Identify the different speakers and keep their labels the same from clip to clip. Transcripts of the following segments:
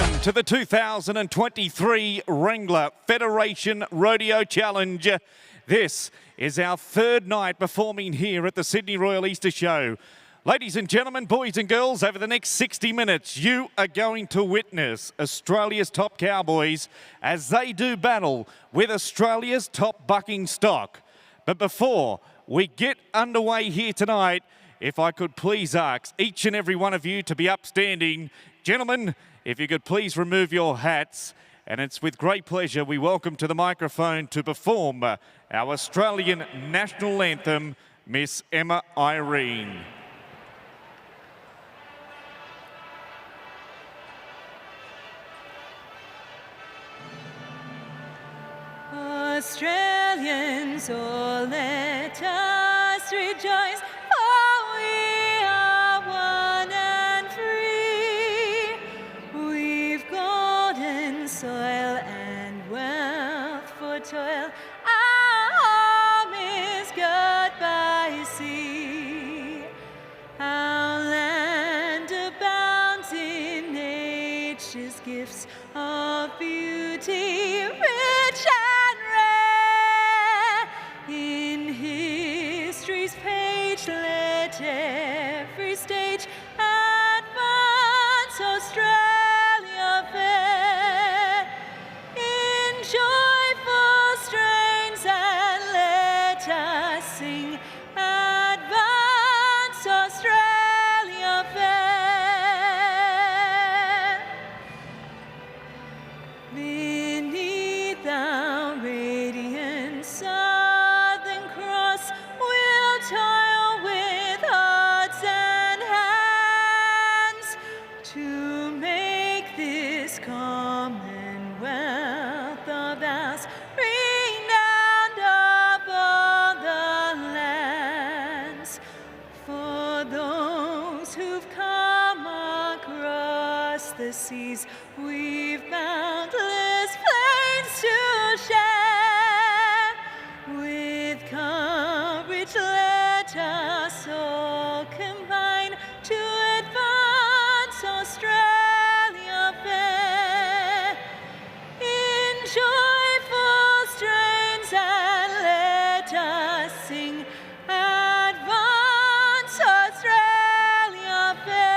Speaker 1: Welcome to the 2023 Wrangler Federation Rodeo Challenge. This is our third night performing here at the Sydney Royal Easter Show. Ladies and gentlemen, boys and girls, over the next 60 minutes, you are going to witness Australia's top cowboys as they do battle with Australia's top bucking stock. But before we get underway here tonight, if I could please ask each and every one of you to be upstanding. Gentlemen, if you could please remove your hats. And it's with great pleasure we welcome to the microphone to perform our Australian national anthem, Miss Emma Irene.
Speaker 2: Australians, oh, let us rejoice, for we are one and free. We've golden soil and wealth for toil. Our home is good by sea. Our land abounds in nature's gifts of beauty, rich and rare. In history's page, let every stage advance Australia fair. In joyful strains and let us sing, advance Australia fair. Beneath our radiant Southern Cross, we'll toil with hearts and hands to make this commonwealth of ours renowned of all the lands. For those who've come across the seas, we've boundless plains to share. With courage, let us all combine to advance Australia fair. In joyful strains and let us sing, advance Australia fair.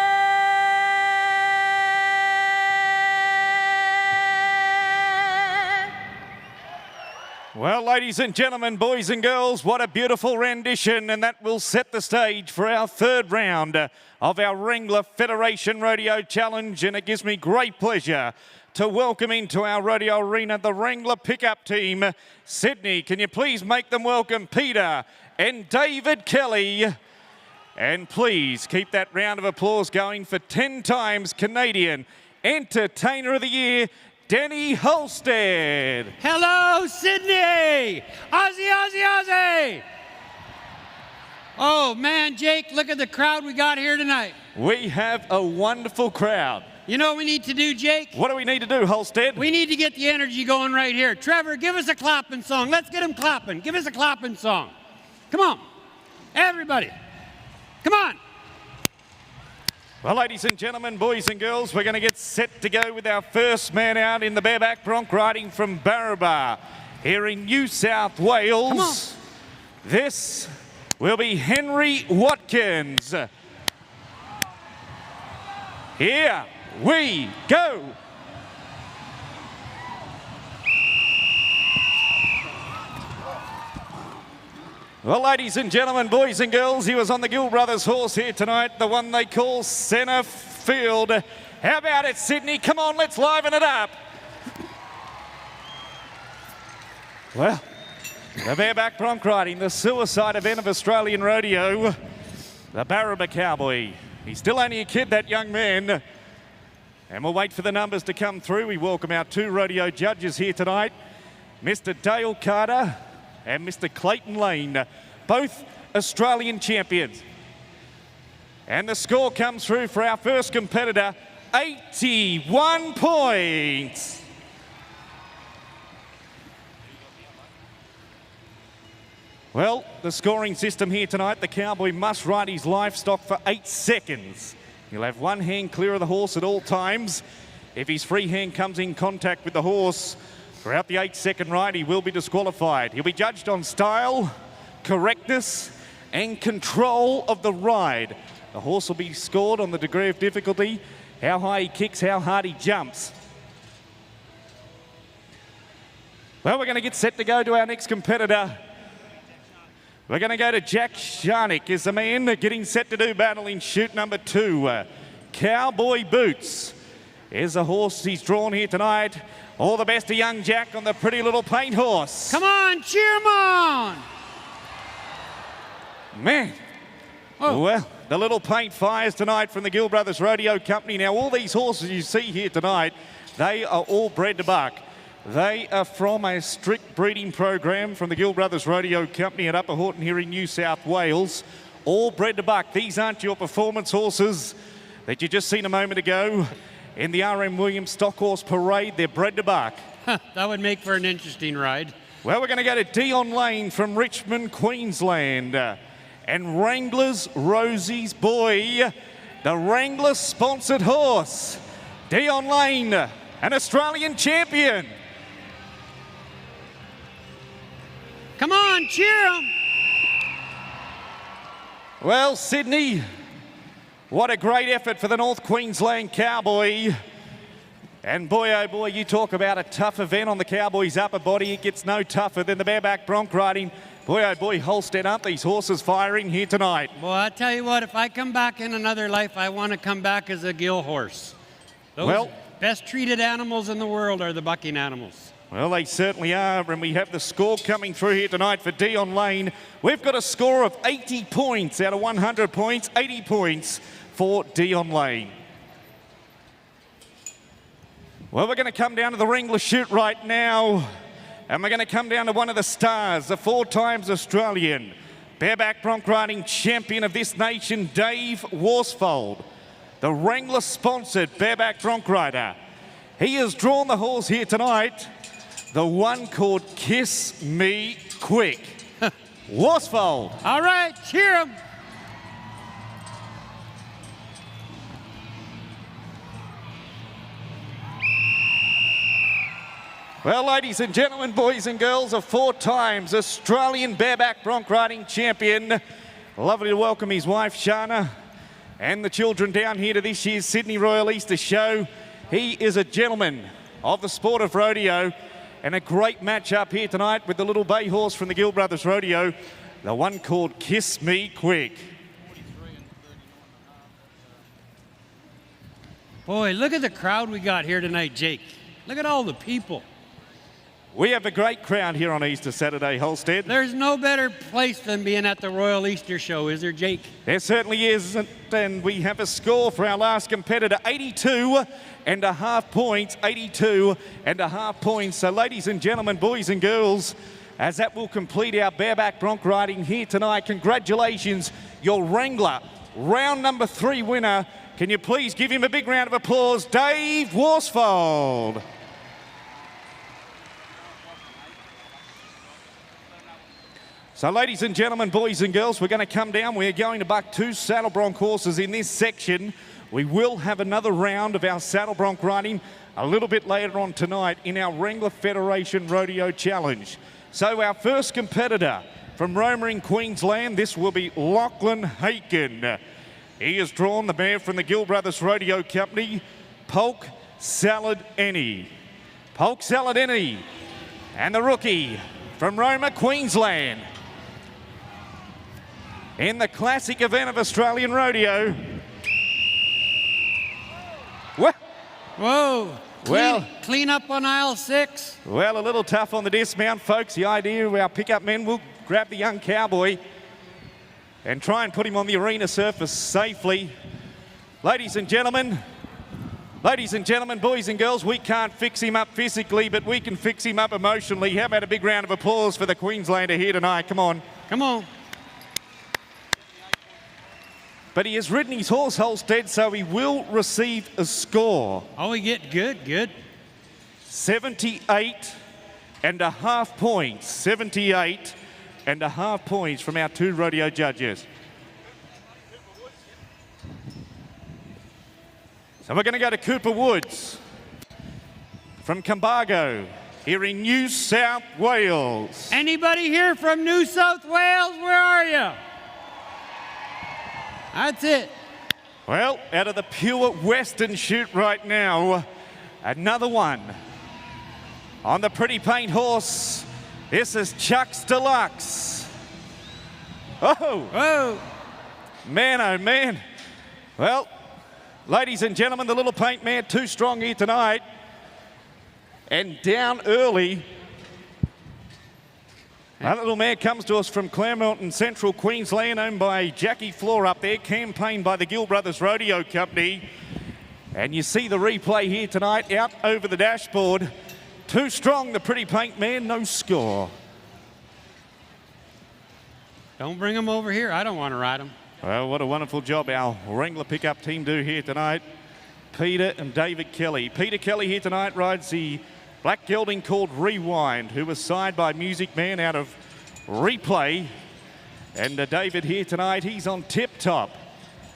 Speaker 1: Well, ladies and gentlemen, boys and girls, what a beautiful rendition, and that will set the stage for our third round of our Wrangler Federation Rodeo Challenge, and it gives me great pleasure to welcome into our rodeo arena the Wrangler pickup team. Sydney, can you please make them welcome Peter and David Kelly? And please keep that round of applause going for 10 times Canadian Entertainer of the Year, Danny Holstead.
Speaker 3: Hello, Sydney! Aussie, Aussie, Aussie! Oh, man, Jake, look at the crowd we got here tonight.
Speaker 1: We have a wonderful crowd.
Speaker 3: You know what we need to do, Jake?
Speaker 1: What do we need to do, Holstead?
Speaker 3: We need to get the energy going right here. Trevor, give us a clapping song. Let's get them clapping. Give us a clapping song. Come on. Everybody. Come on.
Speaker 1: Well, ladies and gentlemen, boys and girls, we're going to get set to go with our first man out in the bareback bronc riding from Bareback here in New South Wales.
Speaker 3: Come on.
Speaker 1: This will be Henry Watkins. Here we go. Well, ladies and gentlemen, boys and girls, he was on the Gill Brothers horse here tonight, the one they call Centre Field. How about it, Sydney? Come on, let's liven it up. Well, the bareback bronc riding, the suicide event of Australian rodeo, the Bareback cowboy. He's still only a kid, that young man. And we'll wait for the numbers to come through. We welcome our two rodeo judges here tonight, Mr. Dale Carter and Mr. Clayton Lane, both Australian champions. And the score comes through for our first competitor, 81 points. Well, the scoring system here tonight, the cowboy must ride his livestock for 8 seconds. He'll have one hand clear of the horse at all times. If his free hand comes in contact with the horse throughout the 8-second ride, he will be disqualified. He'll be judged on style, correctness, and control of the ride. The horse will be scored on the degree of difficulty, how high he kicks, how hard he jumps. Well, we're going to get set to go to our next competitor. We're going to go to Jack Sharnick is the man getting set to do battle in chute number 2. Cowboy Boots is the horse he's drawn here tonight. All the best to young Jack on the pretty little paint horse.
Speaker 3: Come on, cheer him on!
Speaker 1: Man. Oh. Well, the little paint fires tonight from the Gill Brothers Rodeo Company. Now, all these horses you see here tonight, they are all bred to buck. They are from a strict breeding program from the Gill Brothers Rodeo Company at Upper Horton here in New South Wales. All bred to buck. These aren't your performance horses that you just seen a moment ago in the R.M. Williams Stock Horse Parade. They're bred to buck.
Speaker 3: That would make for an interesting ride.
Speaker 1: Well, we're going to go to Dion Lane from Richmond, Queensland. And Wrangler's Rosie's Boy, the Wrangler-sponsored horse. Dion Lane, an Australian champion.
Speaker 3: Come on, cheer him!
Speaker 1: Well, Sydney, what a great effort for the North Queensland Cowboy. And boy, oh boy, you talk about a tough event on the Cowboys' upper body. It gets no tougher than the bareback bronc riding. Boy, oh boy, Holstead, aren't these horses firing here tonight?
Speaker 3: Well, I tell you what, if I come back in another life, I want to come back as a gill horse. Those best treated animals in the world are the bucking animals.
Speaker 1: Well, they certainly are, and we have the score coming through here tonight for Dion Lane. We've got a score of 80 points out of 100 points, 80 points for Dion Lane. Well, we're going to come down to the Wrangler chute right now, and we're going to come down to one of the stars, the 4 times Australian bareback bronc riding champion of this nation, Dave Worsfold, the Wrangler-sponsored bareback bronc rider. He has drawn the horse here tonight, the one called Kiss Me Quick. Worsfold.
Speaker 3: All right, cheer him.
Speaker 1: Well, ladies and gentlemen, boys and girls, a 4 times Australian bareback bronc riding champion. Lovely to welcome his wife, Shana, and the children down here to this year's Sydney Royal Easter Show. He is a gentleman of the sport of rodeo, and a great match up here tonight with the little bay horse from the Gill Brothers Rodeo, the one called Kiss Me Quick.
Speaker 3: Boy, look at the crowd we got here tonight, Jake. Look at all the people.
Speaker 1: We have a great crowd here on Easter Saturday, Holstead.
Speaker 3: There's no better place than being at the Royal Easter Show, is there, Jake?
Speaker 1: There certainly is, and we have a score for our last competitor, 82.5 points, 82.5 points. So, ladies and gentlemen, boys and girls, as that will complete our bareback bronc riding here tonight, congratulations, your Wrangler round number 3 winner. Can you please give him a big round of applause, Dave Worsfold. So, ladies and gentlemen, boys and girls, we're going to come down. We're going to buck 2 saddle bronc horses in this section. We will have another round of our saddle bronc riding a little bit later on tonight in our Wrangler Federation Rodeo Challenge. So, our first competitor from Roma in Queensland, this will be Lachlan Haken. He has drawn the mare from the Gill Brothers Rodeo Company, Polk Salad Annie. Polk Salad Annie, and the rookie from Roma, Queensland. In the classic event of Australian rodeo.
Speaker 3: Whoa.
Speaker 1: Well,
Speaker 3: clean up on aisle 6.
Speaker 1: Well, a little tough on the dismount, folks. The idea of our pickup men will grab the young cowboy and try and put him on the arena surface safely. Ladies and gentlemen, boys and girls, we can't fix him up physically, but we can fix him up emotionally. How about a big round of applause for the Queenslander here tonight? Come on.
Speaker 3: Come on.
Speaker 1: But he has ridden his horse, Holstead, so he will receive a score.
Speaker 3: Oh, we get good.
Speaker 1: 78.5 points. 78.5 points from our 2 rodeo judges. So we're going to go to Cooper Woods. from Cambargo, here in New South Wales.
Speaker 3: Anybody here from New South Wales? Where are you? That's it.
Speaker 1: Well, out of the pure Western shoot right now, another one. On the pretty paint horse, this is Chuck's Deluxe. Oh!
Speaker 3: Whoa.
Speaker 1: Man, oh man. Well, ladies and gentlemen, the little paint man, too strong here tonight. And down early. That little mare comes to us from Claremont in central Queensland, owned by Jackie Floor up there, campaigned by the Gill Brothers Rodeo Company. And you see the replay here tonight, out over the dashboard. Too strong, the pretty paint man, no score.
Speaker 3: Don't bring him over here. I don't want to ride him.
Speaker 1: Well, what a wonderful job our Wrangler pickup team do here tonight. Peter and David Kelly. Peter Kelly here tonight rides the black gelding called Rewind, who was signed by Music Man out of Replay. And David here tonight, he's on Tip Top.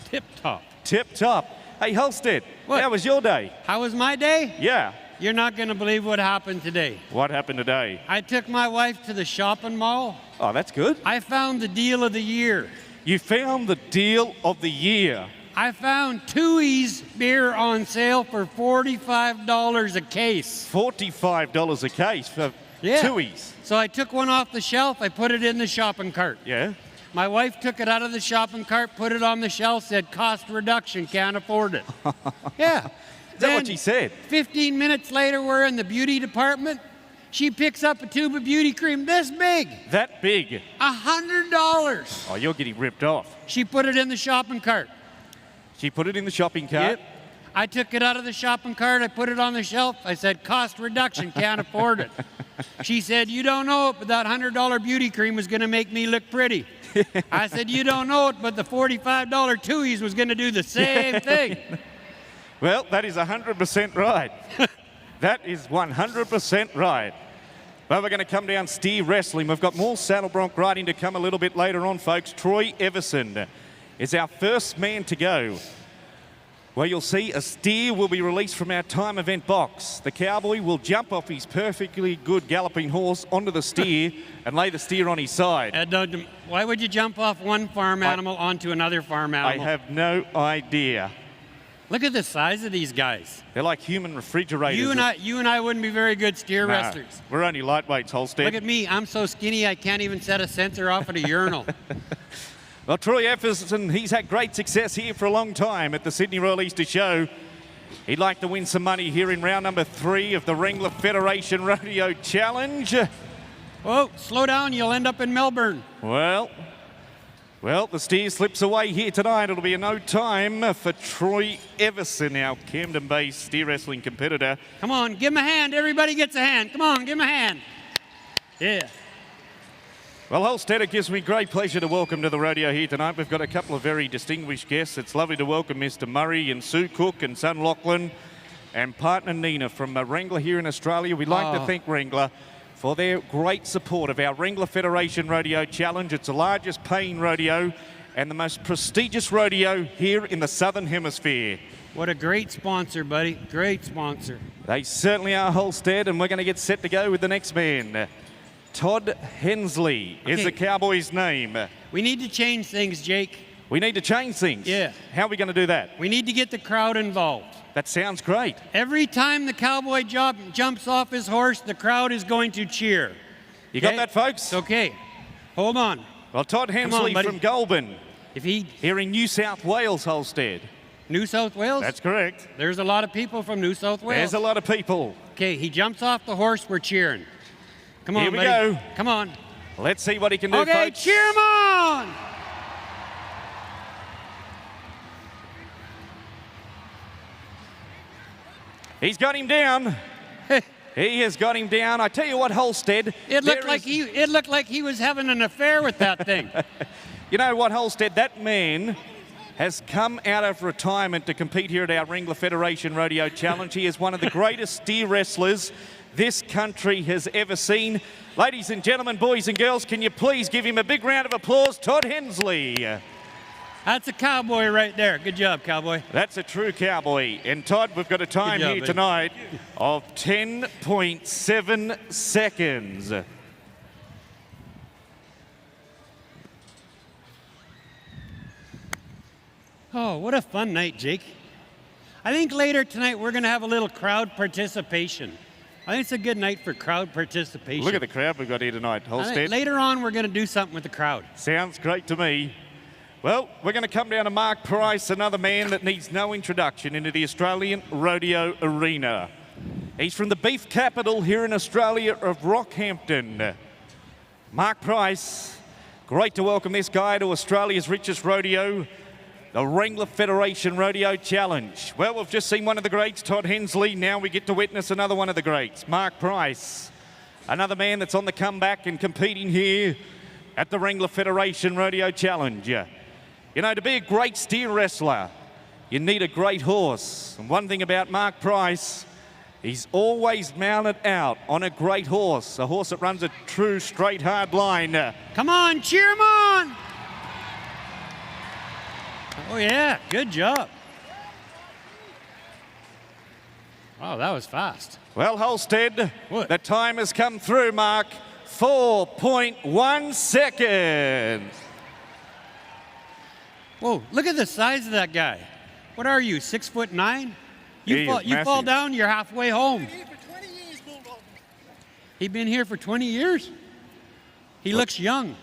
Speaker 3: Tip top.
Speaker 1: Tip Top. Hey, Holstead,
Speaker 3: What?
Speaker 1: how was your day?
Speaker 3: How was my day?
Speaker 1: Yeah.
Speaker 3: You're not going to believe what happened today.
Speaker 1: What happened today?
Speaker 3: I took my wife to the shopping mall.
Speaker 1: Oh, that's good.
Speaker 3: I found the deal of the year.
Speaker 1: You found the deal of the year.
Speaker 3: I found Tooheys beer on sale for $45 a case.
Speaker 1: $45 a case for
Speaker 3: Yeah.
Speaker 1: Tooheys.
Speaker 3: So I took one off the shelf. I put it in the shopping cart.
Speaker 1: Yeah.
Speaker 3: My wife took it out of the shopping cart, put it on the shelf, said cost reduction, can't afford it. Yeah.
Speaker 1: Is that what she said?
Speaker 3: 15 minutes later, we're in the beauty department. She picks up a tube of beauty cream this big,
Speaker 1: That big.
Speaker 3: $100.
Speaker 1: Oh, you're getting ripped off.
Speaker 3: She put it in the shopping cart.
Speaker 1: She put it in the shopping cart.
Speaker 3: Yep. I took it out of the shopping cart. I put it on the shelf. I said, cost reduction, can't afford it. She said, you don't know it, but that $100 beauty cream was going to make me look pretty. I said, you don't know it, but the $45 Tooheys was going to do the same thing.
Speaker 1: Well, that is 100% right. That is 100% right. But we're going to come down steer wrestling. We've got more saddle bronc riding to come a little bit later on, folks. Troy Everson is our first man to go. Well, you'll see a steer will be released from our time event box. The cowboy will jump off his perfectly good galloping horse onto the steer and lay the steer on his side.
Speaker 3: Why would you jump off one farm animal onto another farm
Speaker 1: I
Speaker 3: animal?
Speaker 1: have no idea.
Speaker 3: Look at the size of these guys.
Speaker 1: They're like human refrigerators.
Speaker 3: You and I wouldn't be very good steer wrestlers.
Speaker 1: We're only lightweights, Holstead.
Speaker 3: Look at me. I'm so skinny I can't even set a sensor off at a urinal.
Speaker 1: Well, Troy Everson, he's had great success here for a long time at the Sydney Royal Easter Show. He'd like to win some money here in round number 3 of the Wrangler Federation Rodeo Challenge.
Speaker 3: Whoa, slow down. You'll end up in Melbourne.
Speaker 1: Well, the steer slips away here tonight. It'll be a no time for Troy Everson, our Camden-based steer wrestling competitor.
Speaker 3: Come on, give him a hand. Everybody gets a hand. Come on, give him a hand. Yeah.
Speaker 1: Well, Holstead, it gives me great pleasure to welcome to the rodeo here tonight. We've got a couple of very distinguished guests. It's lovely to welcome Mr. Murray and Sue Cook and son Lachlan and partner Nina from Wrangler here in Australia. We'd like to thank Wrangler for their great support of our Wrangler Federation Rodeo Challenge. It's the largest paying rodeo and the most prestigious rodeo here in the Southern Hemisphere.
Speaker 3: What a great sponsor, buddy. Great sponsor.
Speaker 1: They certainly are, Holstead, and we're going to get set to go with the next man. Todd Hensley is the cowboy's name.
Speaker 3: We need to change things, Jake.
Speaker 1: We need to change things.
Speaker 3: Yeah.
Speaker 1: How are we going to do that?
Speaker 3: We need to get the crowd involved.
Speaker 1: That sounds great.
Speaker 3: Every time the cowboy jumps off his horse, the crowd is going to cheer.
Speaker 1: You got that, folks?
Speaker 3: Okay. Hold on.
Speaker 1: Well, Todd Hensley from Goulburn, here in New South Wales, Holstead.
Speaker 3: New South Wales?
Speaker 1: That's correct.
Speaker 3: There's a lot of people from New South Wales.
Speaker 1: There's a lot of people.
Speaker 3: Okay, he jumps off the horse, we're cheering. Come on,
Speaker 1: Here we
Speaker 3: buddy.
Speaker 1: go.
Speaker 3: Come on.
Speaker 1: Let's see what he can do,
Speaker 3: okay,
Speaker 1: folks.
Speaker 3: cheer him on!
Speaker 1: He's got him down. He has got him down. I tell you what, Holstead.
Speaker 3: It looked like he was having an affair with that thing.
Speaker 1: You know what, Holstead? That man has come out of retirement to compete here at our Wrangler Federation Rodeo Challenge. He is one of the greatest steer wrestlers this country has ever seen. Ladies and gentlemen, boys and girls, can you please give him a big round of applause, Todd Hensley.
Speaker 3: That's a cowboy right there. Good job, cowboy.
Speaker 1: That's a true cowboy. And Todd, we've got a time
Speaker 3: job,
Speaker 1: here
Speaker 3: buddy.
Speaker 1: tonight of 10.7 seconds.
Speaker 3: Oh, what a fun night, Jake. I think later tonight we're going to have a little crowd participation. I think it's a good night for crowd participation.
Speaker 1: Look at the crowd we've got here tonight,
Speaker 3: I think
Speaker 1: Holstead.
Speaker 3: later on we're going to do something with the crowd.
Speaker 1: Sounds great to me. Well, we're going to come down to Mark Price, another man that needs no introduction into the Australian rodeo arena. He's from the beef capital here in Australia of Rockhampton. Mark Price, great to welcome this guy to Australia's richest rodeo, the Wrangler Federation Rodeo Challenge. Well, we've just seen one of the greats, Todd Hensley. Now we get to witness another one of the greats, Mark Price. Another man that's on the comeback and competing here at the Wrangler Federation Rodeo Challenge. You know, to be a great steer wrestler, you need a great horse. And one thing about Mark Price, he's always mounted out on a great horse, a horse that runs a true straight hard line.
Speaker 3: Come on, cheer him on! Oh yeah, good job. Wow, that was fast.
Speaker 1: Well, Holstead,
Speaker 3: What?
Speaker 1: the time has come through, Mark. 4.1 seconds.
Speaker 3: Whoa, look at the size of that guy. What are you, 6'9"?
Speaker 1: He
Speaker 3: You
Speaker 1: is
Speaker 3: fall
Speaker 1: massive.
Speaker 3: down, you're halfway home.
Speaker 4: Here for 20 years, Bulldog.
Speaker 3: He been here for 20 years? He looks young.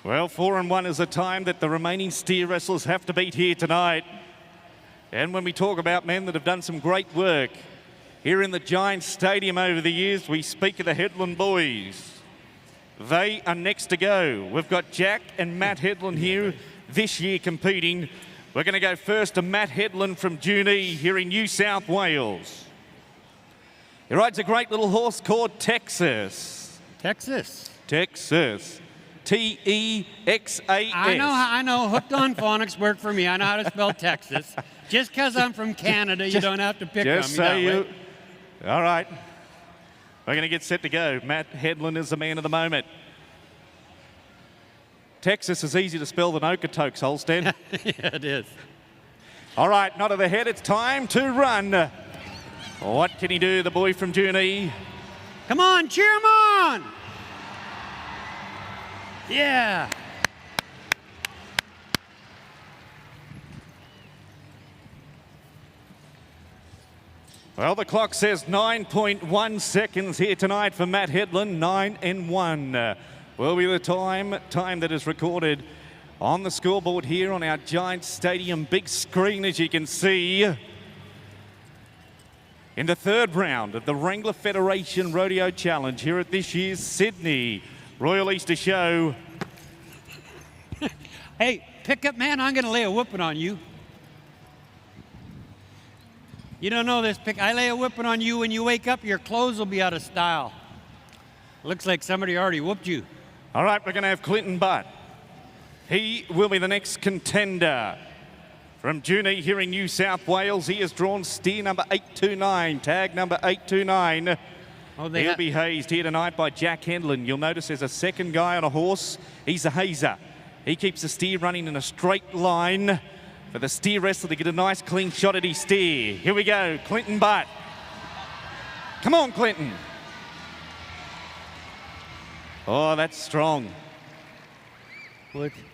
Speaker 1: Well, 4-1 is the time that the remaining steer wrestlers have to beat here tonight. And when we talk about men that have done some great work here in the Giant Stadium over the years, we speak of the Headland boys. They are next to go. We've got Jack and Matt Headland here this year competing. We're going to go first to Matt Headland from Junee here in New South Wales. He rides a great little horse called Texas.
Speaker 3: Texas.
Speaker 1: Texas. T-E-X-A-S.
Speaker 3: I know. Hooked on phonics work for me. I know how to spell Texas. Just because I'm from Canada, you don't have to pick on me
Speaker 1: Just
Speaker 3: that
Speaker 1: say
Speaker 3: way.
Speaker 1: you. All right. We're going to get set to go. Matt Headland is the man of the moment. Texas is easy to spell than Okotoks, Holstead.
Speaker 3: Yeah, it is.
Speaker 1: All right, not of the head. It's time to run. What can he do, the boy from Junee?
Speaker 3: Come on, cheer him on! Yeah.
Speaker 1: Well, the clock says 9.1 seconds here tonight for Matt Headland. 9-1 will be the time that is recorded on the scoreboard here on our Giant Stadium big screen, as you can see. In the third round of the Wrangler Federation Rodeo Challenge here at this year's Sydney Royal Easter Show.
Speaker 3: Hey, pickup man, I'm going to lay a whooping on you. You don't know this, I lay a whipping on you. When you wake up, your clothes will be out of style. Looks like somebody already whooped you.
Speaker 1: All right, we're going to have Clinton Butt. He will be the next contender. From Junee here in New South Wales, he has drawn steer number 829, tag number 829.
Speaker 3: Oh,
Speaker 1: He'll be hazed here tonight by Jack Hendlin. You'll notice there's a second guy on a horse. He's a hazer. He keeps the steer running in a straight line for the steer wrestler to get a nice clean shot at his steer. Here we go, Clinton Butt. Come on, Clinton. Oh, that's strong.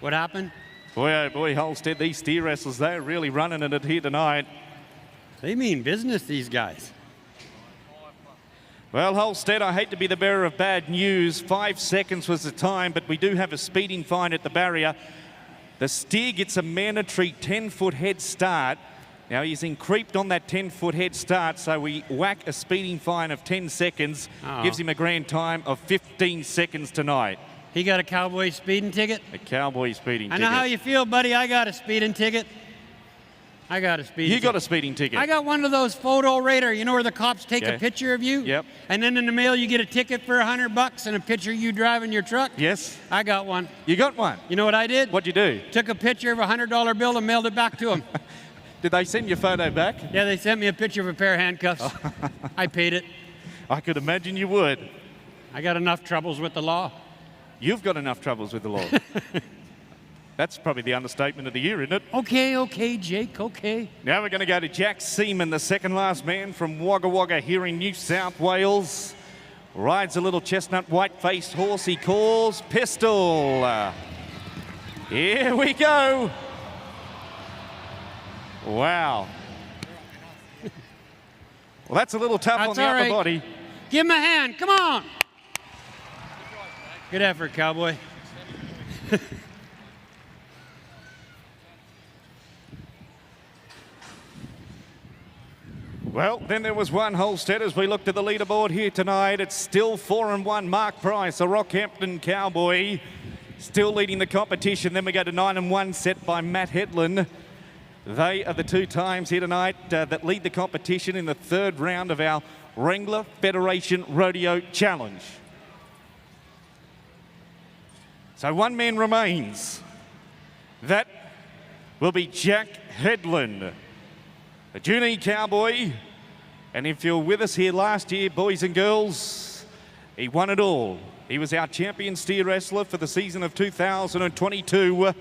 Speaker 3: What happened?
Speaker 1: Boy, oh boy, Holstead, these steer wrestlers, they're really running at it here tonight.
Speaker 3: They mean business, these guys.
Speaker 1: Well, Holstead, I hate to be the bearer of bad news. 5 seconds was the time, but we do have a speeding fine at the barrier. The steer gets a mandatory 10-foot head start. Now, he's creeped on that 10-foot head start, so we whack a speeding fine of 10 seconds.
Speaker 3: Uh-oh.
Speaker 1: Gives him a grand time of 15 seconds tonight.
Speaker 3: He got a cowboy speeding ticket?
Speaker 1: A cowboy speeding
Speaker 3: I
Speaker 1: ticket.
Speaker 3: know how you feel, buddy. I got a speeding ticket. I got a speeding
Speaker 1: You
Speaker 3: ticket.
Speaker 1: got a speeding ticket.
Speaker 3: I got one of those photo radar, you know, where the cops take
Speaker 1: Yeah.
Speaker 3: a picture of you?
Speaker 1: Yep.
Speaker 3: And then in the mail you get a ticket for $100 and a picture of you driving your truck?
Speaker 1: Yes.
Speaker 3: I got one.
Speaker 1: You got one.
Speaker 3: You know what I did?
Speaker 1: What'd you do?
Speaker 3: Took a picture of a $100 bill and mailed it back to them.
Speaker 1: Did they send your photo back?
Speaker 3: Yeah, they sent me a picture of a pair of handcuffs. I paid it.
Speaker 1: I could imagine you would.
Speaker 3: I got enough troubles with the law.
Speaker 1: You've got enough troubles with the law. That's probably the understatement of the year, isn't it?
Speaker 3: Okay, Jake, okay.
Speaker 1: Now we're going to go to Jack Seaman, the second last man from Wagga Wagga here in New South Wales. Rides a little chestnut white-faced horse he calls Pistol. Here we go. Wow. Well, that's a little tough on the upper body.
Speaker 3: Give him a hand, come on. Good effort, cowboy.
Speaker 1: Well, then there was one Holstead as we looked at the leaderboard here tonight. It's still 4-1 Mark Price, a Rockhampton cowboy, still leading the competition. Then we go to 9-1 set by Matt Hedlund. They are the two times here tonight that lead the competition in the third round of our Wrangler Federation Rodeo Challenge. So one man remains. That will be Jack Hedlund, a Junee cowboy. And if you're with us here last year, boys and girls, he won it all. He was our champion steer wrestler for the season of 2022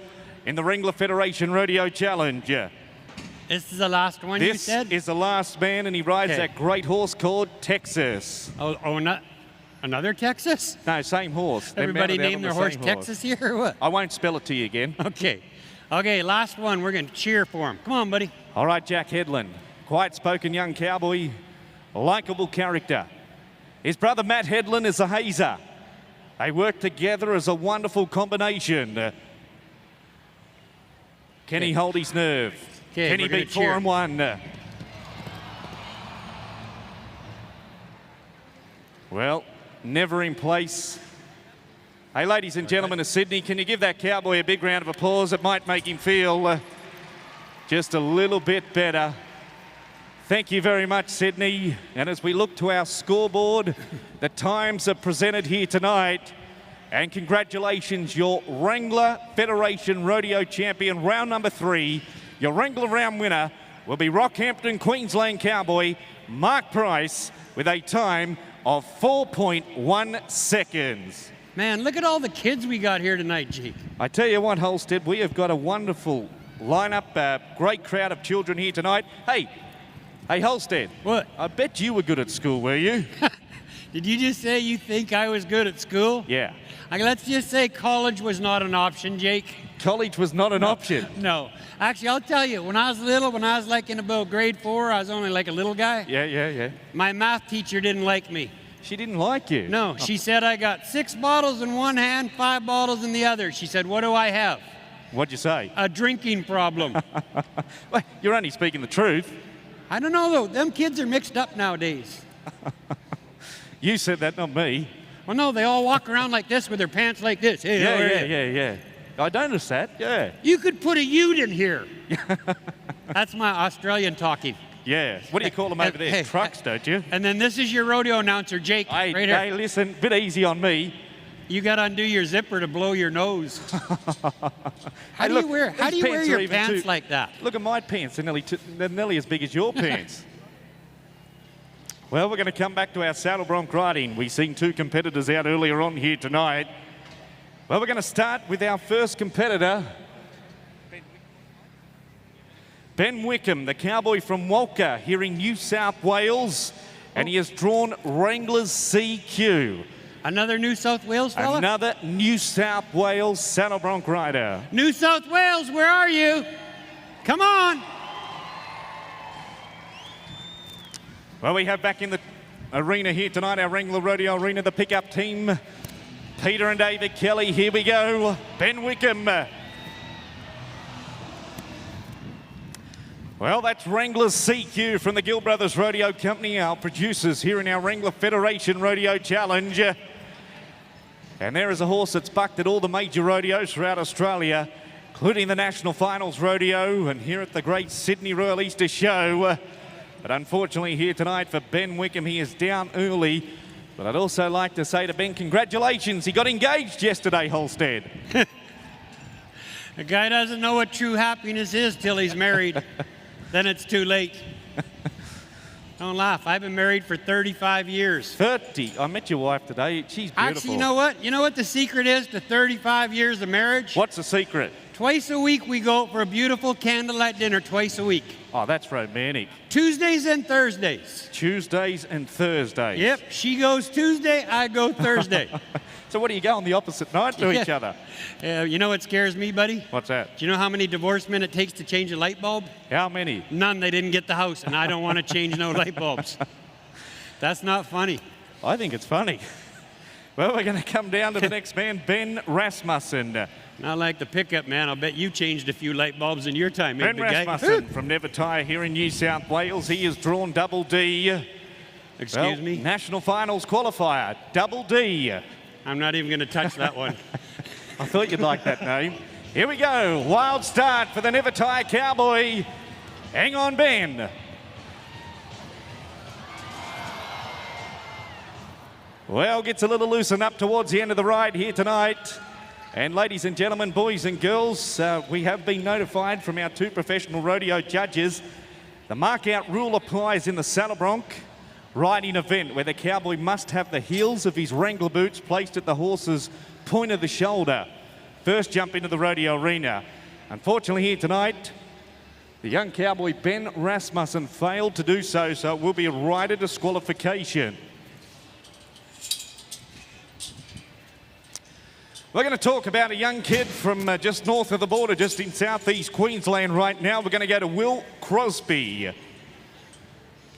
Speaker 1: in the Wrangler Federation Rodeo Challenge.
Speaker 3: This is the last one, you said?
Speaker 1: This is the last man, and he rides that great horse called Texas.
Speaker 3: Another Texas?
Speaker 1: No, same horse.
Speaker 3: Everybody named their horse Texas here, or what?
Speaker 1: I won't spell it to you again.
Speaker 3: Okay, last one. We're going to cheer for him. Come on, buddy.
Speaker 1: All right, Jack Hedlund. Quiet-spoken young cowboy, likeable character. His brother Matt Hedlund is a hazer. They work together as a wonderful combination. Can he hold his nerve? Can he beat 4-1? Well, never in place. Hey, ladies and gentlemen of Sydney, can you give that cowboy a big round of applause? It might make him feel just a little bit better. Thank you very much, Sydney. And as we look to our scoreboard, the times are presented here tonight. And congratulations, your Wrangler Federation Rodeo Champion, round number 3. Your Wrangler round winner will be Rockhampton, Queensland cowboy, Mark Price, with a time of 4.1 seconds.
Speaker 3: Man, look at all the kids we got here tonight, Jake.
Speaker 1: I tell you what, Holstead, we have got a wonderful lineup, great crowd of children here tonight. Hey, Holstead.
Speaker 3: What?
Speaker 1: I bet you were good at school, were you?
Speaker 3: Did you just say you think I was good at school?
Speaker 1: Yeah.
Speaker 3: Let's just say college was not an option, Jake.
Speaker 1: College was not an option?
Speaker 3: No. Actually, I'll tell you, when I was little, when I was like in about grade 4, I was only like a little guy.
Speaker 1: Yeah.
Speaker 3: My math teacher didn't like me.
Speaker 1: She didn't like you?
Speaker 3: No, she said I got 6 bottles in one hand, 5 bottles in the other. She said, what do I have?
Speaker 1: What'd you say?
Speaker 3: A drinking problem.
Speaker 1: Well, you're only speaking the truth.
Speaker 3: I don't know, though. Them kids are mixed up nowadays.
Speaker 1: You said that, not me.
Speaker 3: Well, no, they all walk around like this with their pants like this. Hey,
Speaker 1: Yeah. I noticed that, yeah.
Speaker 3: You could put a ute in here. That's my Australian talking.
Speaker 1: Yeah. What do you call them over there?
Speaker 3: Hey,
Speaker 1: Trucks, don't you?
Speaker 3: And then this is your rodeo announcer, Jake, right here.
Speaker 1: Hey, listen, bit easy on me.
Speaker 3: You got to undo your zipper to blow your nose. How do you wear your pants like that?
Speaker 1: Look at my pants. They're nearly as big as your pants. Well, we're going to come back to our saddle bronc riding. We've seen 2 competitors out earlier on here tonight. Well, we're going to start with our first competitor, Ben Wickham, the cowboy from Walker here in New South Wales, and he has drawn Wrangler's CQ.
Speaker 3: Another New South Wales fella?
Speaker 1: Another New South Wales saddle bronc rider.
Speaker 3: New South Wales, where are you? Come on.
Speaker 1: Well, we have back in the arena here tonight, our Wrangler Rodeo Arena, the pickup team. Peter and David Kelly, here we go. Ben Wickham. Well, that's Wrangler's CQ from the Gill Brothers Rodeo Company, our producers here in our Wrangler Federation Rodeo Challenge. And there is a horse that's bucked at all the major rodeos throughout Australia, including the National Finals Rodeo and here at the great Sydney Royal Easter Show. But unfortunately here tonight for Ben Wickham, he is down early. But I'd also like to say to Ben, congratulations. He got engaged yesterday, Holstead.
Speaker 3: A guy doesn't know what true happiness is till he's married. Then it's too late. Don't laugh. I've been married for 35 years.
Speaker 1: 30. I met your wife today. She's beautiful.
Speaker 3: Actually, you know what? You know what the secret is to 35 years of marriage?
Speaker 1: What's the secret?
Speaker 3: Twice a week we go out for a beautiful candlelight dinner, twice a week.
Speaker 1: Oh, that's romantic.
Speaker 3: Tuesdays and Thursdays.
Speaker 1: Tuesdays and Thursdays.
Speaker 3: Yep, she goes Tuesday, I go Thursday.
Speaker 1: So what do you go on the opposite night to each other?
Speaker 3: You know what scares me, buddy?
Speaker 1: What's that?
Speaker 3: Do you know how many divorced men it takes to change a light bulb?
Speaker 1: How many?
Speaker 3: None. They didn't get the house, and I don't want to change no light bulbs. That's not funny.
Speaker 1: I think it's funny. Well, we're going to come down to the next man, Ben Rasmussen.
Speaker 3: Not like the pickup man. I'll bet you changed a few light bulbs in your time,
Speaker 1: Ben
Speaker 3: big guy.
Speaker 1: Rasmussen from Nevertire here in New South Wales. He has drawn double D.
Speaker 3: Excuse me?
Speaker 1: National Finals qualifier, double D.
Speaker 3: I'm not even going to touch that one.
Speaker 1: I thought you'd like that name. Here we go. Wild start for the Nevertire Cowboy. Hang on, Ben. Well, gets a little loosened up towards the end of the ride here tonight. And ladies and gentlemen, boys and girls, we have been notified from our 2 professional rodeo judges. The mark-out rule applies in the saddle bronc riding event where the cowboy must have the heels of his Wrangler boots placed at the horse's point of the shoulder. First jump into the rodeo arena. Unfortunately here tonight, the young cowboy Ben Rasmussen failed to do so, so it will be a rider disqualification. We're going to talk about a young kid from just north of the border, just in southeast Queensland right now. We're going to go to Will Crosby.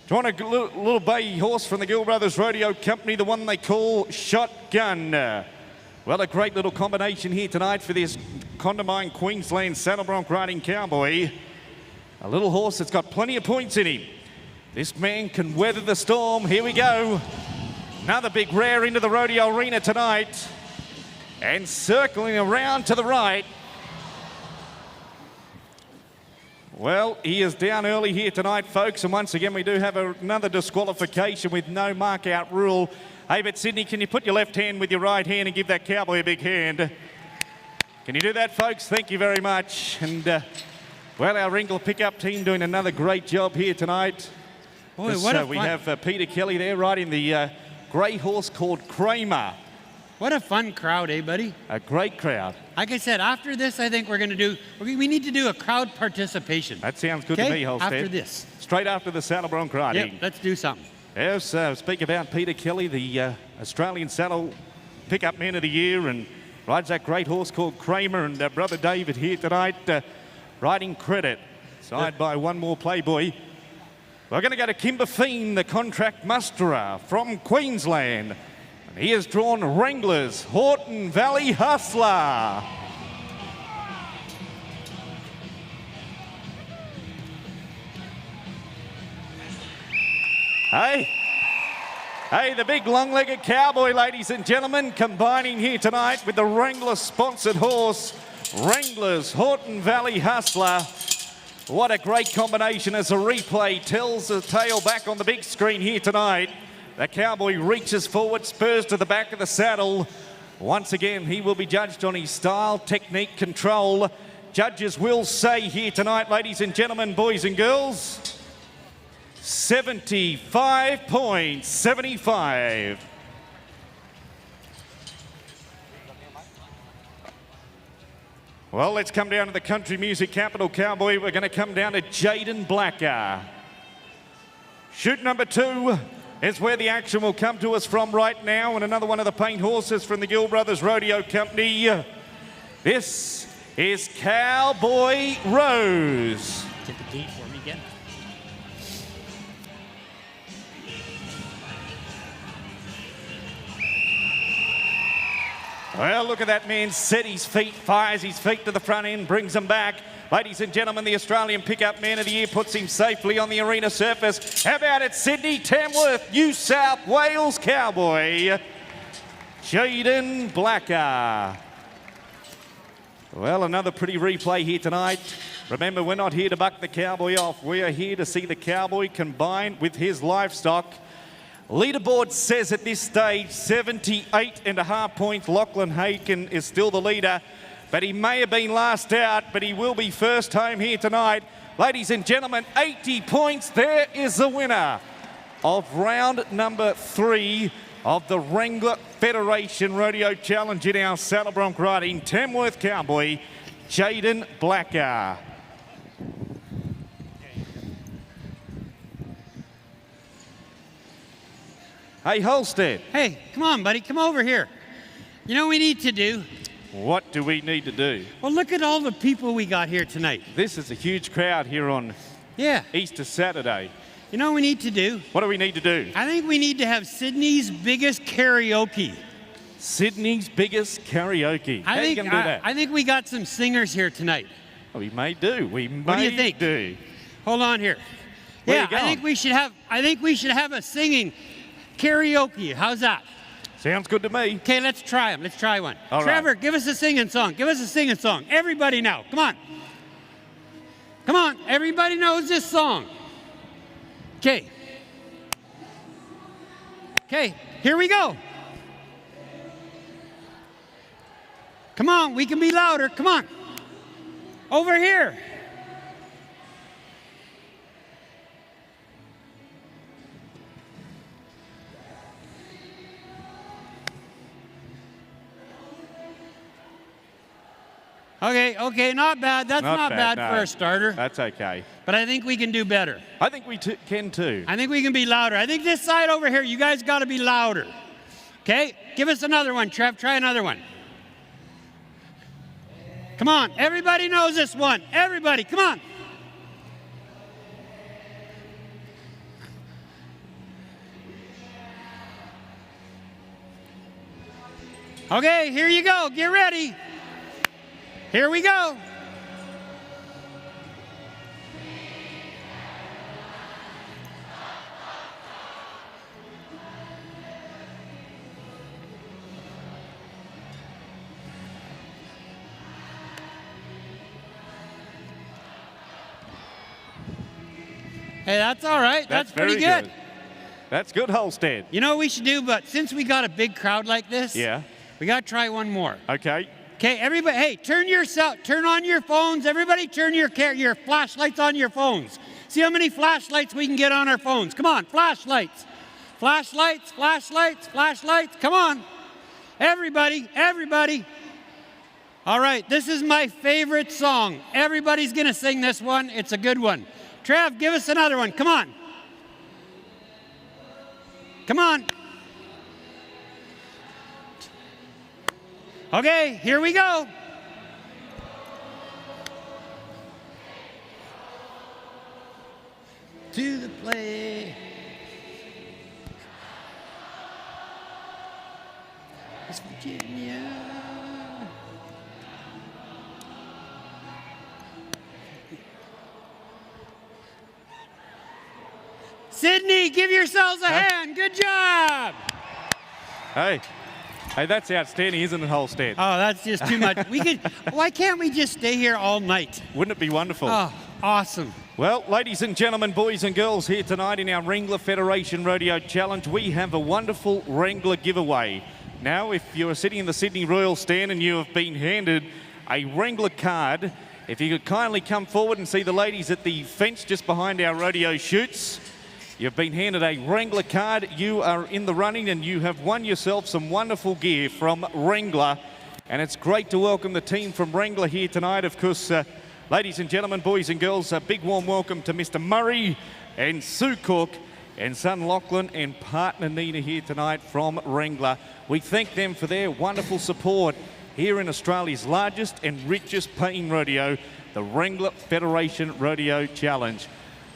Speaker 1: Drawn a little bay horse from the Gill Brothers Rodeo Company, the one they call Shotgun. Well, a great little combination here tonight for this Condamine Queensland saddle bronc riding cowboy. A little horse that's got plenty of points in him. This man can weather the storm. Here we go. Another big rare into the rodeo arena tonight. And circling around to the right. Well, he is down early here tonight, folks. And once again, we do have another disqualification with no mark-out rule. Hey, but Sydney, can you put your left hand with your right hand and give that cowboy a big hand? Can you do that, folks? Thank you very much. And, well, our Wrangler pickup team doing another great job here tonight.
Speaker 3: Boy, what a
Speaker 1: we
Speaker 3: fun...
Speaker 1: have Peter Kelly there riding the grey horse called Kramer.
Speaker 3: What a fun crowd, eh, buddy?
Speaker 1: A great crowd.
Speaker 3: Like I said, after this, I think we're going to do, we need to do a crowd participation.
Speaker 1: That sounds good to me, Holstead.
Speaker 3: After this.
Speaker 1: Straight after the saddle bronc riding.
Speaker 3: Yep, let's do something.
Speaker 1: Yes, speak about Peter Kelly, the Australian saddle pickup man of the year, and rides that great horse called Kramer, and brother David here tonight riding Credit, side by one more Playboy. We're going to go to Kimber Fiend, the contract musterer from Queensland. He has drawn Wranglers, Horton Valley Hustler. Hey, the big long-legged cowboy, ladies and gentlemen, combining here tonight with the Wrangler-sponsored horse, Wranglers, Horton Valley Hustler. What a great combination as a replay tells the tale back on the big screen here tonight. The cowboy reaches forward, spurs to the back of the saddle. Once again, he will be judged on his style, technique, control. Judges will say here tonight, ladies and gentlemen, boys and girls, 75.75. Well, let's come down to the country music capital, cowboy. We're going to come down to Jaden Blacker. Chute number 2 is where the action will come to us from right now, and another one of the paint horses from the Gill Brothers Rodeo Company. This is Cowboy Rose.
Speaker 3: Get the gate for me again.
Speaker 1: Well, look at that man set his feet, fires his feet to the front end, brings them back. Ladies and gentlemen, the Australian Pickup Man of the Year puts him safely on the arena surface. How about it, Sydney? Tamworth, New South Wales Cowboy, Jaden Blacker. Well, another pretty replay here tonight. Remember, we're not here to buck the cowboy off. We are here to see the cowboy combine with his livestock. Leaderboard says at this stage, 78.5 points. Lachlan Haken is still the leader, but he may have been last out, but he will be first home here tonight. Ladies and gentlemen, 80 points. There is the winner of round number 3 of the Wrangler Federation Rodeo Challenge in our saddle bronc riding. Tamworth Cowboy, Jaden Blacker. Hey, Holstead.
Speaker 3: Hey, come on, buddy. Come over here. You know what we need to do?
Speaker 1: What do we need to do?
Speaker 3: Well, look at all the people we got here tonight.
Speaker 1: This is a huge crowd here on Easter Saturday.
Speaker 3: You know what we need to do?
Speaker 1: What do we need to do?
Speaker 3: I think we need to have Sydney's biggest karaoke.
Speaker 1: Sydney's biggest karaoke. How are you going to do that?
Speaker 3: I think we got some singers here tonight.
Speaker 1: Oh, we may do. We may
Speaker 3: What do you think?
Speaker 1: do.
Speaker 3: Hold on here.
Speaker 1: Where
Speaker 3: Yeah,
Speaker 1: you going?
Speaker 3: I think we should have a singing karaoke. How's that?
Speaker 1: Sounds good to me.
Speaker 3: Okay, let's try them. Let's try one.
Speaker 1: All right.
Speaker 3: Trevor, give us a singing song. Give us a singing song. Everybody now. Come on. Come on. Everybody knows this song. Okay. Okay, here we go. Come on, we can be louder. Come on. Over here. Okay, not bad. That's not bad
Speaker 1: no.
Speaker 3: for a starter.
Speaker 1: That's okay.
Speaker 3: But I think we can do better.
Speaker 1: I think we can too.
Speaker 3: I think we can be louder. I think this side over here, you guys got to be louder. Okay? Give us another one, Trev. Try another one. Come on. Everybody knows this one. Everybody, come on. Okay, here you go. Get ready. Here we go. Hey, that's all right. That's pretty
Speaker 1: very good. That's good, Holstead.
Speaker 3: You know what we should do, but since we got a big crowd like this, we got to try one more.
Speaker 1: Okay.
Speaker 3: Okay, everybody, hey, turn on your phones. Everybody turn your flashlights on your phones. See how many flashlights we can get on our phones. Come on, flashlights. Flashlights, flashlights, flashlights. Come on. Everybody, everybody. All right, this is my favorite song. Everybody's going to sing this one. It's a good one. Trev, give us another one. Come on. Come on. Okay, here we go. To the play. West Virginia. Sydney, give yourselves a hand. Good job.
Speaker 1: Hey, that's outstanding, isn't it, Holstead?
Speaker 3: Oh, that's just too much. Why can't we just stay here all night?
Speaker 1: Wouldn't it be wonderful?
Speaker 3: Oh, awesome.
Speaker 1: Well, ladies and gentlemen, boys and girls, here tonight in our Wrangler Federation Rodeo Challenge, we have a wonderful Wrangler giveaway. Now, if you're sitting in the Sydney Royal stand and you have been handed a Wrangler card, if you could kindly come forward and see the ladies at the fence just behind our rodeo chutes. You've been handed a Wrangler card. You are in the running and you have won yourself some wonderful gear from Wrangler. And it's great to welcome the team from Wrangler here tonight. Of course, ladies and gentlemen, boys and girls, a big warm welcome to Mr. Murray and Sue Cook and son Lachlan and partner Nina here tonight from Wrangler. We thank them for their wonderful support here in Australia's largest and richest paying rodeo, the Wrangler Federation Rodeo Challenge.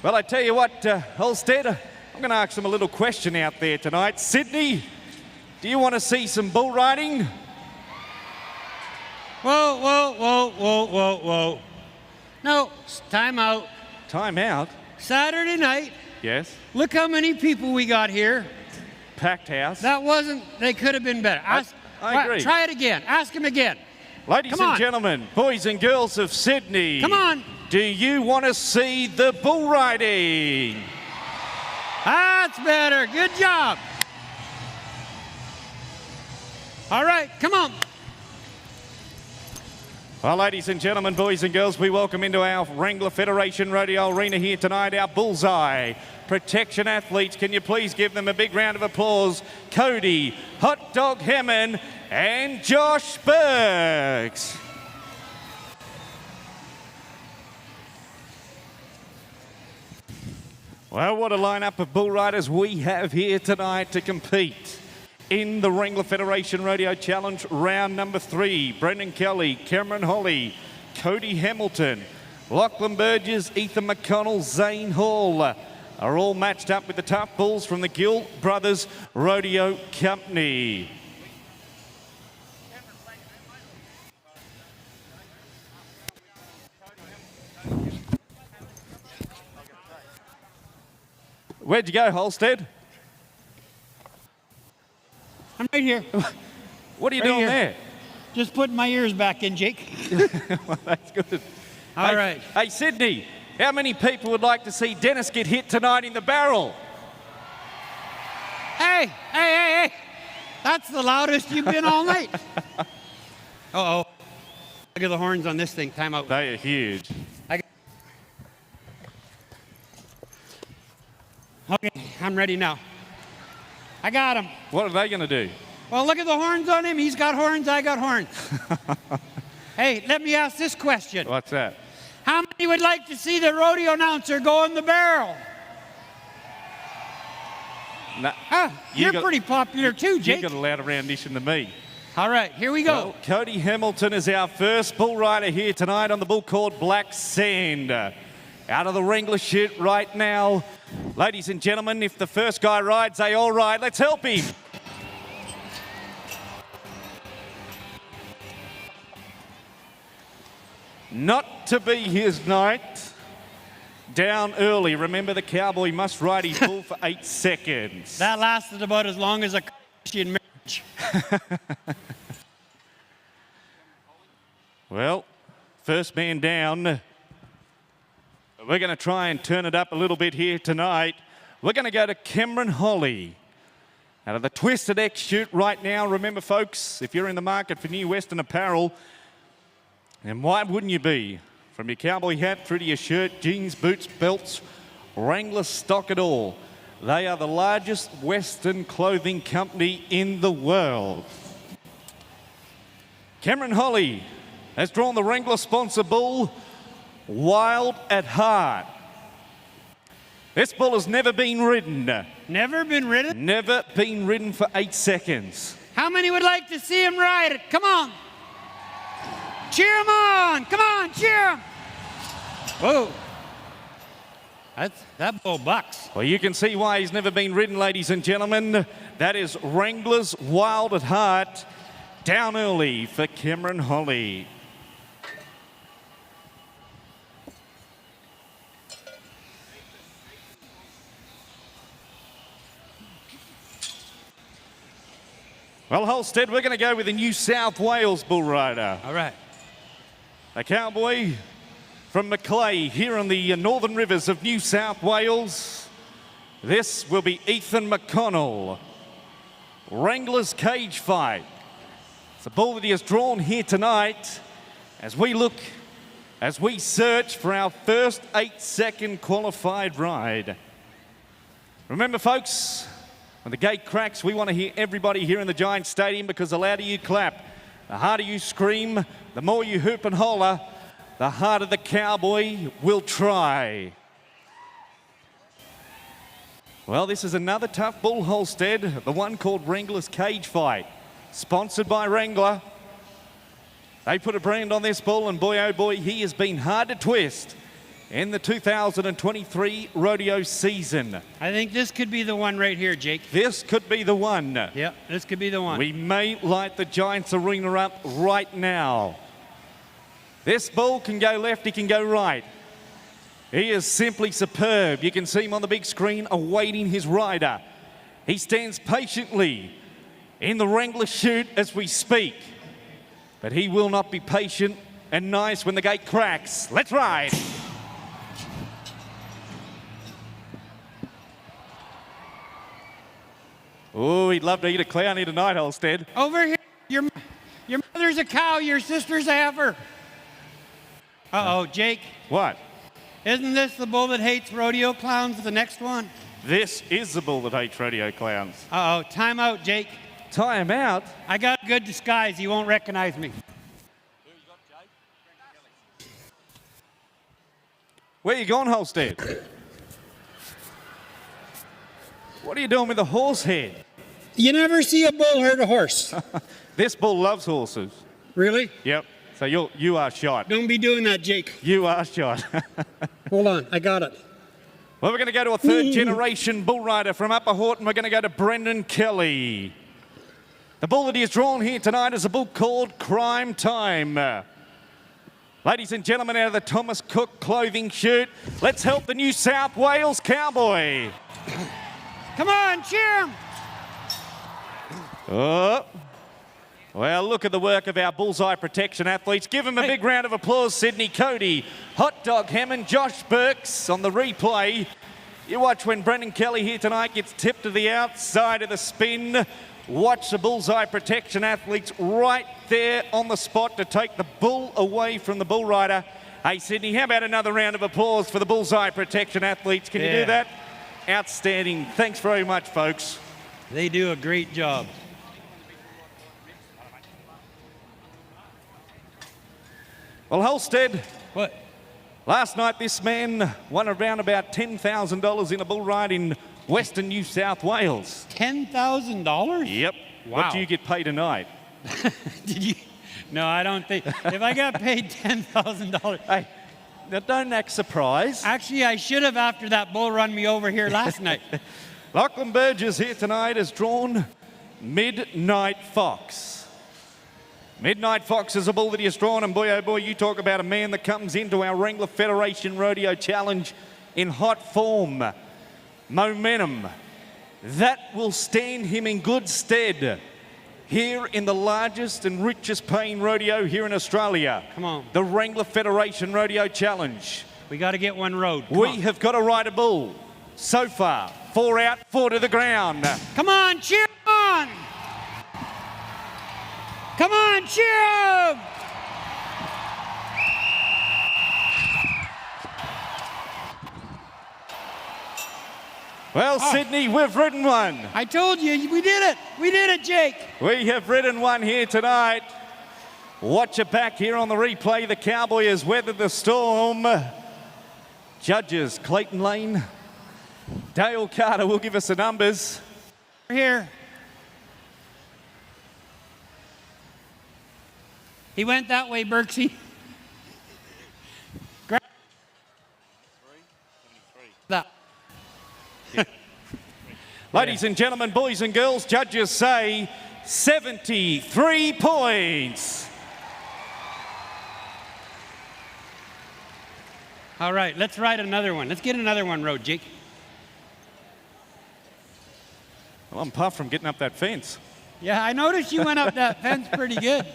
Speaker 1: Well, I tell you what, Holstead, I'm going to ask them a little question out there tonight. Sydney, do you want to see some bull riding?
Speaker 3: Whoa. No, time out.
Speaker 1: Time out?
Speaker 3: Saturday night.
Speaker 1: Yes.
Speaker 3: Look how many people we got here.
Speaker 1: Packed house.
Speaker 3: They could have been better.
Speaker 1: I agree.
Speaker 3: Try it again. Ask him again.
Speaker 1: Ladies and gentlemen, boys and girls of Sydney.
Speaker 3: Come on.
Speaker 1: Do you want to see the bull riding?
Speaker 3: That's better. Good job. All right, come on.
Speaker 1: Well, ladies and gentlemen, boys and girls, we welcome into our Wrangler Federation Rodeo Arena here tonight our Bullseye Protection athletes. Can you please give them a big round of applause? Cody, Hot Dog Hammond, and Josh Burks. Well, what a lineup of bull riders we have here tonight to compete in the Wrangler Federation Rodeo Challenge round number 3. Brendan Kelly, Cameron Holly, Cody Hamilton, Lachlan Burgess, Ethan McConnell, Zane Hall are all matched up with the tough bulls from the Gill Brothers Rodeo Company. Where'd you go, Holstead?
Speaker 3: I'm right here.
Speaker 1: What are you
Speaker 3: Right
Speaker 1: doing
Speaker 3: here.
Speaker 1: there?
Speaker 3: Just putting my ears back in, Jake.
Speaker 1: Well, that's good.
Speaker 3: All
Speaker 1: Hey,
Speaker 3: right.
Speaker 1: Hey, Sydney, how many people would like to see Dennis get hit tonight in the barrel?
Speaker 3: Hey. That's the loudest you've been all night. Uh-oh. Look at the horns on this thing. Time out.
Speaker 1: They are huge.
Speaker 3: Okay, I'm ready now. I got him.
Speaker 1: What are they going to do?
Speaker 3: Well, look at the horns on him. He's got horns, I got horns. Hey, let me ask this question.
Speaker 1: What's that?
Speaker 3: How many would like to see the rodeo announcer go in the barrel?
Speaker 1: Nah,
Speaker 3: You're
Speaker 1: got-
Speaker 3: pretty popular too, Jake.
Speaker 1: You got a louder rendition than me.
Speaker 3: All right, here we go.
Speaker 1: Well, Cody Hamilton is our first bull rider here tonight on the bull called Black Sand. Out of the Wrangler chute right now. Ladies and gentlemen, if the first guy rides, they all ride. Let's help him. Not to be his night. Down early. Remember, the cowboy must ride his bull for 8 seconds.
Speaker 3: That lasted about as long as a Christian marriage.
Speaker 1: Well, first man down. We're going to try and turn it up a little bit here tonight. We're going to go to Cameron Holly. Out of the Twisted X chute right now. Remember, folks, if you're in the market for new Western apparel, and why wouldn't you be? From your cowboy hat through to your shirt, jeans, boots, belts, Wrangler stock it all. They are the largest Western clothing company in the world. Cameron Holly has drawn the Wrangler sponsor bull, Wild at Heart. This bull has never been ridden.
Speaker 3: Never been ridden?
Speaker 1: Never been ridden for 8 seconds.
Speaker 3: How many would like to see him ride it? Come on. Cheer him on. Come on, cheer him. Whoa. That bull bucks.
Speaker 1: Well, you can see why he's never been ridden, ladies and gentlemen. That is Wrangler's Wild at Heart. Down early for Cameron Holly. Well, Holstead, we're going to go with the New South Wales bull rider.
Speaker 3: All right.
Speaker 1: A cowboy from Macleay here on the northern rivers of New South Wales. This will be Ethan McConnell. Wrangler's Cage Fight. It's a bull that he has drawn here tonight as we search for our first 8-second qualified ride. Remember, folks, when the gate cracks, we want to hear everybody here in the Giant Stadium, because the louder you clap, the harder you scream, the more you hoop and holler, the harder the cowboy will try. Well, this is another tough bull, Holstead, the one called Wrangler's Cage Fight, sponsored by Wrangler. They put a brand on this bull, and boy, oh boy, he has been hard to twist in the 2023 rodeo season.
Speaker 3: I think this could be the one right here, Jake.
Speaker 1: This could be the one.
Speaker 3: Yeah, this could be the one.
Speaker 1: We may light the Giants Arena up right now. This bull can go left, he can go right. He is simply superb. You can see him on the big screen awaiting his rider. He stands patiently in the Wrangler chute as we speak. But he will not be patient and nice when the gate cracks. Let's ride. Oh, he'd love to eat a clowny tonight, Holstead.
Speaker 3: Over here. Your mother's a cow, your sister's a heifer. Uh-oh, Jake.
Speaker 1: What?
Speaker 3: Isn't this the bull that hates rodeo clowns, the next one?
Speaker 1: This is the bull that hates rodeo clowns.
Speaker 3: Uh-oh, time out, Jake.
Speaker 1: Tie him out?
Speaker 3: I got a good disguise. He won't recognize me.
Speaker 1: Where you going, Holstead? What are you doing with the horse head?
Speaker 3: You never see a bull hurt a horse.
Speaker 1: This bull loves horses.
Speaker 3: Really?
Speaker 1: Yep. So you are shot.
Speaker 3: Don't be doing that, Jake.
Speaker 1: You are shot.
Speaker 3: Hold on, I got it.
Speaker 1: Well, we're going to go to a third-generation bull rider from Upper Horton. We're going to go to Brendan Kelly. The bull that he has drawn here tonight is a bull called Crime Time. Ladies and gentlemen, out of the Thomas Cook clothing chute, let's help the New South Wales cowboy.
Speaker 3: Come on, cheer him.
Speaker 1: Oh. Well, look at the work of our bullseye protection athletes. Give them a big round of applause, Sydney. Cody, Hot Dog Hammond, Josh Burks on the replay. You watch when Brendan Kelly here tonight gets tipped to the outside of the spin. Watch the bullseye protection athletes right there on the spot to take the bull away from the bull rider. Hey, Sydney, how about another round of applause for the bullseye protection athletes? Can you do that? Outstanding. Thanks very much, folks.
Speaker 3: They do a great job.
Speaker 1: Well, Holstead.
Speaker 3: What?
Speaker 1: Last night, this man won around about $10,000 in a bull ride in Western New South Wales.
Speaker 3: $10,000?
Speaker 1: Yep.
Speaker 3: Wow.
Speaker 1: What do you get paid tonight?
Speaker 3: Did you? No, I don't think. If I got paid $10,000.
Speaker 1: Hey, now don't act surprised.
Speaker 3: Actually, I should have after that bull run me over here last night.
Speaker 1: Lachlan Burgess here tonight has drawn Midnight Fox. Midnight Fox is a bull that he has drawn, and boy, oh boy, you talk about a man that comes into our Wrangler Federation Rodeo Challenge in hot form. Momentum. That will stand him in good stead here in the largest and richest paying rodeo here in Australia.
Speaker 3: Come on.
Speaker 1: The Wrangler Federation Rodeo Challenge.
Speaker 3: We got to get one rode.
Speaker 1: We have got to ride a bull. So far, 4 out, 4 to the ground.
Speaker 3: Come on, cheer on! Come on, cheer him!
Speaker 1: Well, Sydney, we've ridden one.
Speaker 3: I told you, we did it. We did it, Jake.
Speaker 1: We have ridden one here tonight. Watch it back here on the replay. The cowboy has weathered the storm. Judges, Clayton Lane, Dale Carter will give us the numbers.
Speaker 3: Here. He went that way, Berksy. That.
Speaker 1: Ladies and gentlemen, boys and girls, judges say 73 points.
Speaker 3: All right, let's ride another one. Let's get another one rode, Jake.
Speaker 1: Well, I'm puffed from getting up that fence.
Speaker 3: Yeah, I noticed you went up that fence pretty good.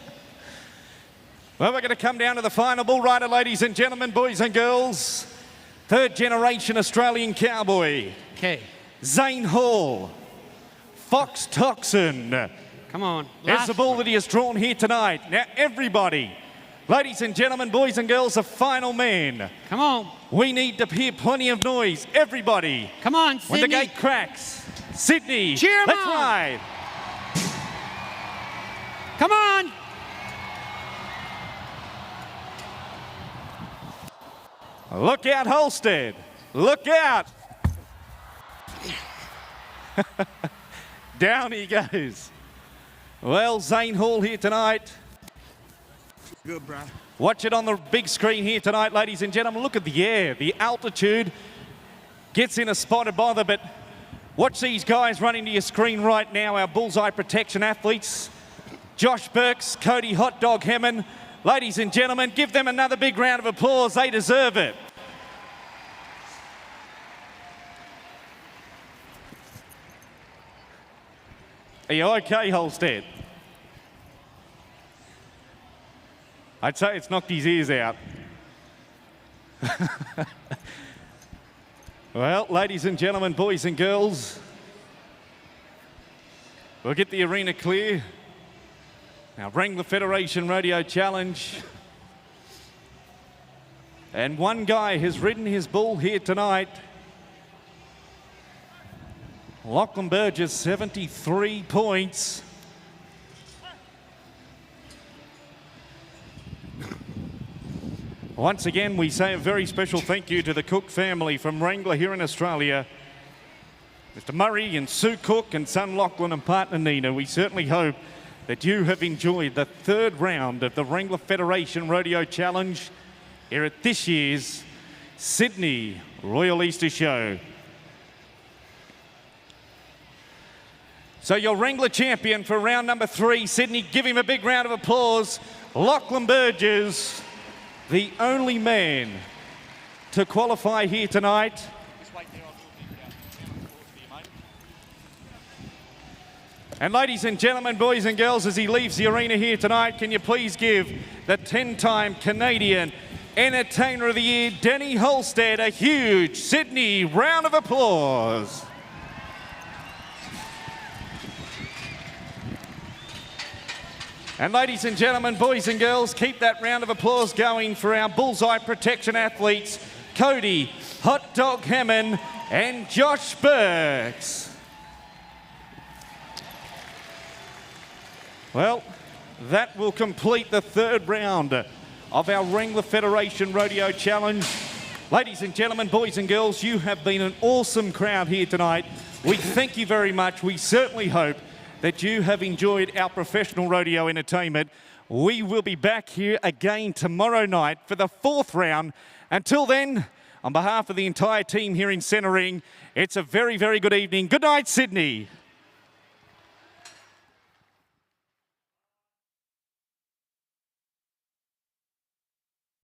Speaker 1: Well, we're going to come down to the final bull rider, ladies and gentlemen, boys and girls. Third generation Australian cowboy.
Speaker 3: Okay.
Speaker 1: Zane Hall. Fox Toxin.
Speaker 3: Come on.
Speaker 1: There's the bull that he has drawn here tonight. Now, everybody, ladies and gentlemen, boys and girls, the final man.
Speaker 3: Come on.
Speaker 1: We need to hear plenty of noise. Everybody.
Speaker 3: Come on, Sydney.
Speaker 1: When the gate cracks. Sydney.
Speaker 3: Cheer him
Speaker 1: let's
Speaker 3: on.
Speaker 1: ride.
Speaker 3: Come on.
Speaker 1: Look out, Holstead. Look out. Down he goes. Well, Zane Hall here tonight.
Speaker 4: Good, bro.
Speaker 1: Watch it on the big screen here tonight, ladies and gentlemen. Look at the air, the altitude. Gets in a spot to bother, but watch these guys running to your screen right now, our bullseye protection athletes. Josh Burks, Cody Hot Dog Hammond. Ladies and gentlemen, give them another big round of applause. They deserve it. Are you okay, Holstead? I'd say it's knocked his ears out. Well, ladies and gentlemen, boys and girls, we'll get the arena clear. Now, Wrangler Federation Rodeo Challenge. And one guy has ridden his bull here tonight. Lachlan Burgess, 73 points. Once again, we say a very special thank you to the Cook family from Wrangler here in Australia. Mr. Murray and Sue Cook and son Lachlan and partner Nina, we certainly hope that you have enjoyed the third round of the Wrangler Federation Rodeo Challenge here at this year's Sydney Royal Easter Show. So your Wrangler champion for round number 3, Sydney, give him a big round of applause. Lachlan Burgess, the only man to qualify here tonight. And ladies and gentlemen, boys and girls, as he leaves the arena here tonight, can you please give the 10-time Canadian Entertainer of the Year, Denny Holstead, a huge Sydney round of applause. And ladies and gentlemen, boys and girls, keep that round of applause going for our bullseye protection athletes, Cody Hot Dog Hammond and Josh Burks. Well, that will complete the third round of our Wrangler Federation Rodeo Challenge. Ladies and gentlemen, boys and girls, you have been an awesome crowd here tonight. We thank you very much. We certainly hope that you have enjoyed our professional rodeo entertainment. We will be back here again tomorrow night for the 4th round. Until then, on behalf of the entire team here in Centre Ring, it's a very, very good evening. Good night, Sydney.